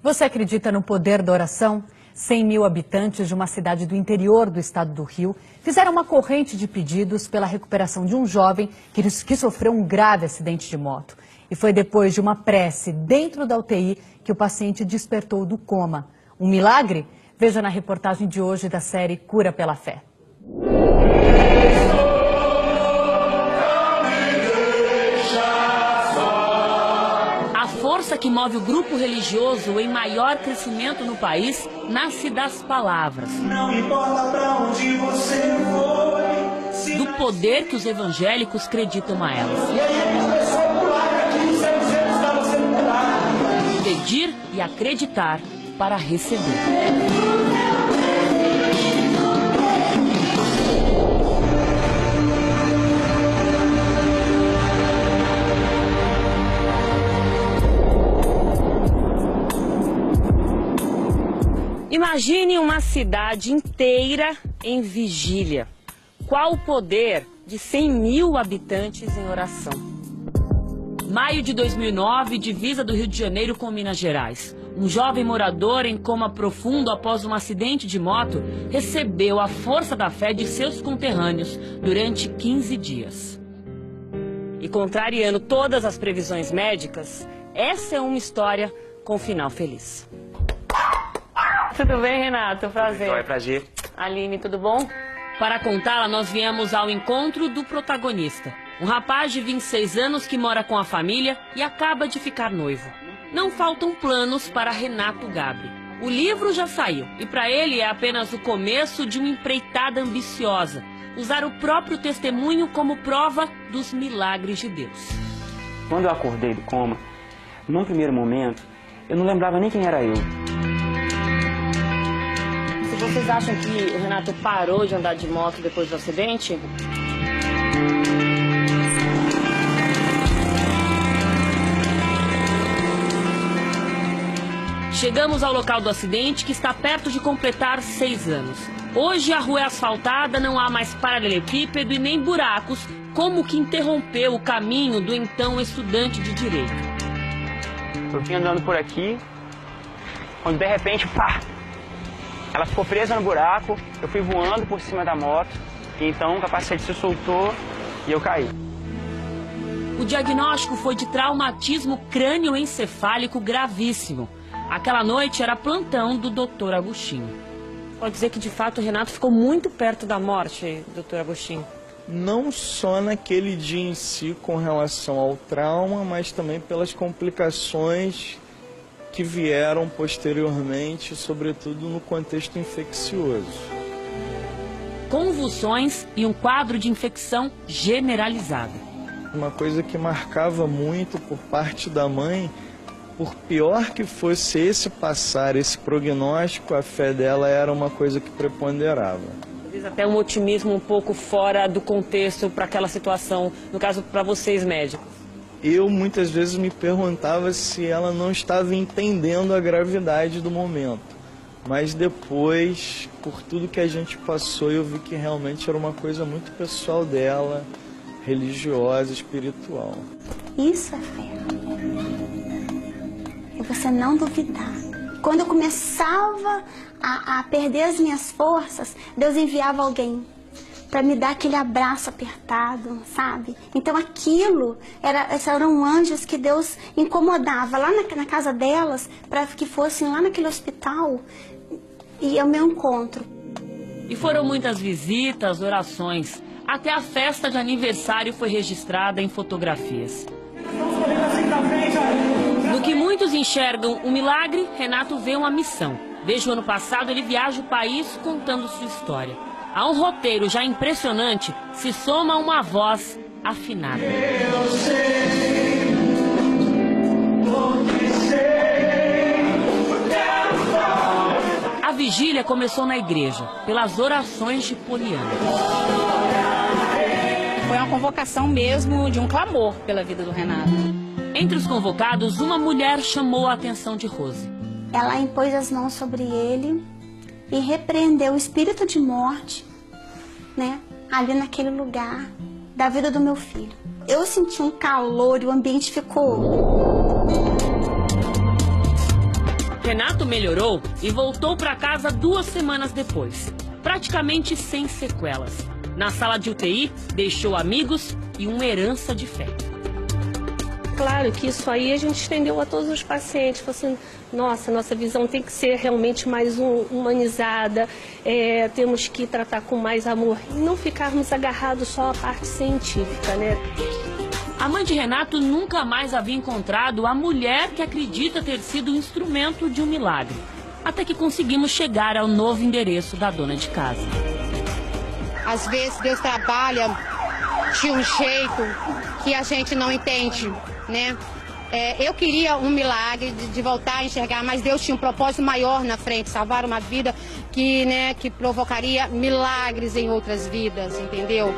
Você acredita no poder da oração? 100 mil habitantes de uma cidade do interior do estado do Rio fizeram uma corrente de pedidos pela recuperação de um jovem que sofreu um grave acidente de moto. E foi depois de uma prece dentro da UTI que o paciente despertou do coma. Um milagre? Veja na reportagem de hoje da série Cura pela Fé. A força que move o grupo religioso em maior crescimento no país nasce das palavras. Não importa pra onde você foi. Do poder que os evangélicos acreditam a elas. Pedir e acreditar para receber. Imagine uma cidade inteira em vigília. Qual o poder de 100 mil habitantes em oração? Maio de 2009, divisa do Rio de Janeiro com Minas Gerais. Um jovem morador em coma profundo após um acidente de moto recebeu a força da fé de seus conterrâneos durante 15 dias. E contrariando todas as previsões médicas, essa é uma história com final feliz. Tudo bem, Renato? Prazer. É prazer. Aline, tudo bom? Para contá-la, nós viemos ao encontro do protagonista. Um rapaz de 26 anos que mora com a família e acaba de ficar noivo. Não faltam planos para Renato Gabri. O livro já saiu e para ele é apenas o começo de uma empreitada ambiciosa. Usar o próprio testemunho como prova dos milagres de Deus. Quando eu acordei do coma, num primeiro momento, eu não lembrava nem quem era eu. Vocês acham que o Renato parou de andar de moto depois do acidente? Chegamos ao local do acidente, que está perto de completar 6 anos. Hoje a rua é asfaltada, não há mais paralelepípedo e nem buracos, como que interrompeu o caminho do então estudante de Direito. Eu vim andando por aqui, quando de repente, pá! Ela ficou presa no buraco, eu fui voando por cima da moto, e então o capacete se soltou e eu caí. O diagnóstico foi de traumatismo crânioencefálico gravíssimo. Aquela noite era plantão do Dr. Agostinho. Pode dizer que, de fato, o Renato ficou muito perto da morte, Dr. Agostinho? Não só naquele dia em si com relação ao trauma, mas também pelas complicações que vieram posteriormente, sobretudo no contexto infeccioso. Convulsões e um quadro de infecção generalizada. Uma coisa que marcava muito por parte da mãe, por pior que fosse esse prognóstico, a fé dela era uma coisa que preponderava. Às vezes até um otimismo um pouco fora do contexto para aquela situação, no caso para vocês médicos. Eu muitas vezes me perguntava se ela não estava entendendo a gravidade do momento. Mas depois, por tudo que a gente passou, eu vi que realmente era uma coisa muito pessoal dela, religiosa, espiritual. Isso é fé. É você não duvidar. Quando eu começava a perder as minhas forças, Deus enviava alguém para me dar aquele abraço apertado, sabe? Então eram anjos que Deus incomodava lá na casa delas, para que fossem lá naquele hospital e ao meu encontro. E foram muitas visitas, orações, até a festa de aniversário foi registrada em fotografias. No que muitos enxergam um milagre, Renato vê uma missão. Desde o ano passado ele viaja o país contando sua história. A um roteiro já impressionante se soma uma voz afinada. Eu sei, porque sei, A vigília começou na igreja, pelas orações de Poliana. Foi uma convocação mesmo de um clamor pela vida do Renato. Entre os convocados, uma mulher chamou a atenção de Rose. Ela impôs as mãos sobre ele e repreendeu o espírito de morte, né, ali naquele lugar da vida do meu filho. Eu senti um calor e o ambiente ficou... Renato melhorou e voltou para casa 2 semanas depois, praticamente sem sequelas. Na sala de UTI, deixou amigos e uma herança de fé. Claro que isso aí a gente estendeu a todos os pacientes, falou assim, nossa visão tem que ser realmente mais humanizada, temos que tratar com mais amor e não ficarmos agarrados só à parte científica, né? A mãe de Renato nunca mais havia encontrado a mulher que acredita ter sido o instrumento de um milagre, até que conseguimos chegar ao novo endereço da dona de casa. Às vezes Deus trabalha de um jeito que a gente não entende, né? Eu queria um milagre de voltar a enxergar, mas Deus tinha um propósito maior na frente, salvar uma vida que provocaria milagres em outras vidas, entendeu?